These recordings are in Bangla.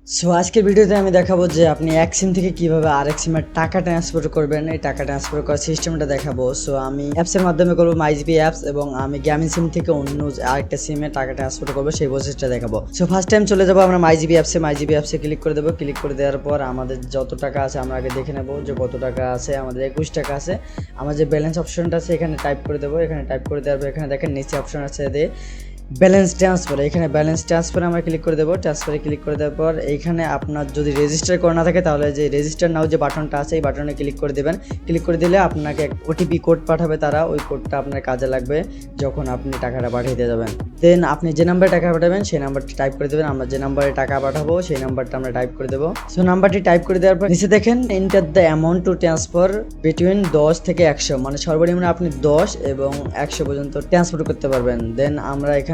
সো আজকের ভিডিওতে আমি দেখাবো যে আপনি এক সিম থেকে কিভাবে আরেক সিমে টাকা ট্রান্সফার করবেন। এই টাকা ট্রান্সফার করার সিস্টেমটা দেখাবো। সো আমি অ্যাপসের মাধ্যমে করবো মাইজিবি অ্যাপস, এবং আমি গ্রামীণ সিম থেকে অন্য আরেকটা সিমে টাকা ট্রান্সফার করবো, সেই প্রসেসটা দেখাবো। সো ফার্স্ট টাইম চলে যাবো আমরা মাইজিবি অ্যাপসে ক্লিক করে দেবো। ক্লিক করে দেওয়ার পর আমাদের যত টাকা আছে আমরা আগে দেখে নেবো যে কত টাকা আছে। আমাদের 21 টাকা আছে। আমার যে ব্যালেন্স অপশনটা আছে এখানে টাইপ করে দেবো। এখানে টাইপ করে দেওয়ার পর এখানে দেখেন নিচে অপশন আছে ব্যালেন্স ট্রান্সফার। এখানে ব্যালেন্স ট্রান্সফারে আমরা ক্লিক করে দেবো। ট্রান্সফারে ক্লিক করে দেওয়ার পর এইখানে আপনার যদি রেজিস্টার করা না থাকে তাহলে যে রেজিস্টার নাও যে বাটনটা আছে এই বাটনে ক্লিক করে দেবেন। ক্লিক করে দিলে আপনাকে ওটিপি কোড পাঠাবে তারা, ওই কোডটা আপনার কাজে লাগবে যখন আপনি টাকাটা পাঠিয়ে দিয়ে যাবেন। দেন আপনি যে নাম্বারে টাকা পাঠাবেন সেই নাম্বারটি টাইপ করে দেবেন। আমরা যে নাম্বারে টাকা পাঠাবো সেই নাম্বারটা আমরা টাইপ করে দেবো। সো নাম্বারটি টাইপ করে দেওয়ার পর নিচে দেখেন enter the amount to transfer between 10 থেকে 100, মানে সর্বনিম্ন আপনি 10 এবং 100 পর্যন্ত ট্রান্সফার করতে পারবেন। দেন আমরা এখানে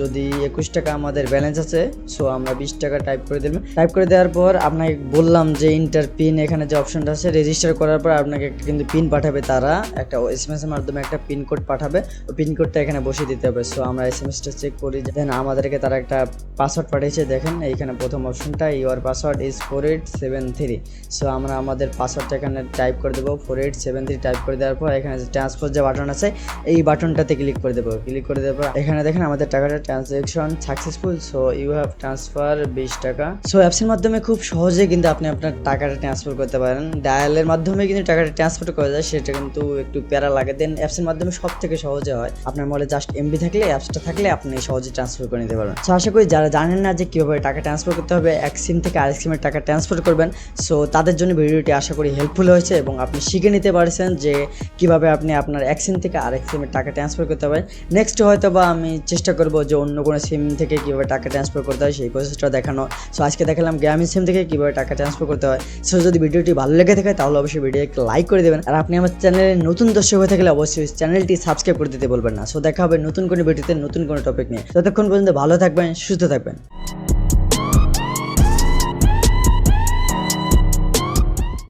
যদি 21 টাকা আমাদের ব্যালেন্স আছে, সো আমরা 20 টাকা টাইপ করে দেবেন। টাইপ করে দেওয়ার পর আপনাকে বললাম যে ইন্টার পিন, এখানে যে অপশনটা আছে রেজিস্টার করার পর আপনাকে একটা কিন্তু পিন পাঠাবে তারা, একটা এসএমএস এর মাধ্যমে একটা পিন কোড পাঠাবে। ওই পিন কোডটা এখানে বসিয়ে দিতে হবে। সো আমরা এসএমএসটা চেক করি। দেন আমাদেরকে তারা একটা পাসওয়ার্ড পাঠিয়েছে। দেখেন এইখানে প্রথম অপশনটা ইউর পাসওয়ার্ড ইজ 4873। সো আমরা আমাদের পাসওয়ার্ডটা এখানে টাইপ করে দেবো 4873। টাইপ করে দেওয়ার পর এখানে যে ট্রান্সফার যে বাটন আছে এই বাটনটাতে ক্লিক করে দেবো। ক্লিক করে দেওয়ার পর এখানে দেখেন আমাদের টাকাটা transaction successful. So you have transfer 20 টাকা। সো অ্যাপসের মাধ্যমে খুব সহজে কিন্তু আপনি আপনার টাকাটা ট্রান্সফার করতে পারেন। ডায়ালের মাধ্যমে কিন্তু টাকাটা ট্রান্সফার করা যায়, সেটা কিন্তু একটু প্যারা লাগে। দেন অ্যাপসের মাধ্যমে সব থেকে সহজে হয়। আপনার মোবাইলে জাস্ট এমবি থাকলে, অ্যাপসটা থাকলে আপনি সহজে ট্রান্সফার করে নিতে পারবেন। সো আশা করি যারা জানেন না যে কীভাবে টাকা ট্রান্সফার করতে হবে, এক সিম থেকে আরেক সিমের টাকা ট্রান্সফার করবেন, সো তাদের জন্য ভিডিওটি আশা করি হেল্পফুল হয়েছে এবং আপনি শিখে নিতে পারছেন যে কীভাবে আপনি আপনার এক সিম থেকে আরেক সিমের টাকা ট্রান্সফার করতে পারেন। নেক্সট হয়তো বা আমি চেষ্টা করবো যে অন্য কোনো সিম থেকে কীভাবে টাকা ট্রান্সফার করতে হয় সেই প্রসেসটা দেখানো। সো আজকে দেখালাম গ্রামীণ সিম থেকে কীভাবে টাকা ট্রান্সফার করতে হয়। সো যদি ভিডিওটি ভালো লেগে থাকে তাহলে অবশ্যই ভিডিও একটা লাইক করে দেবেন। আর আপনি আমার চ্যানেলে নতুন দর্শক হয়ে থাকলে অবশ্যই চ্যানেলটি সাবস্ক্রাইব করে দিতে বলবেন না। সো দেখা হবে নতুন কোনো ভিডিওতে নতুন কোনো টপিক নিয়ে। ততক্ষণ পর্যন্ত ভালো থাকবেন, সুস্থ থাকবেন।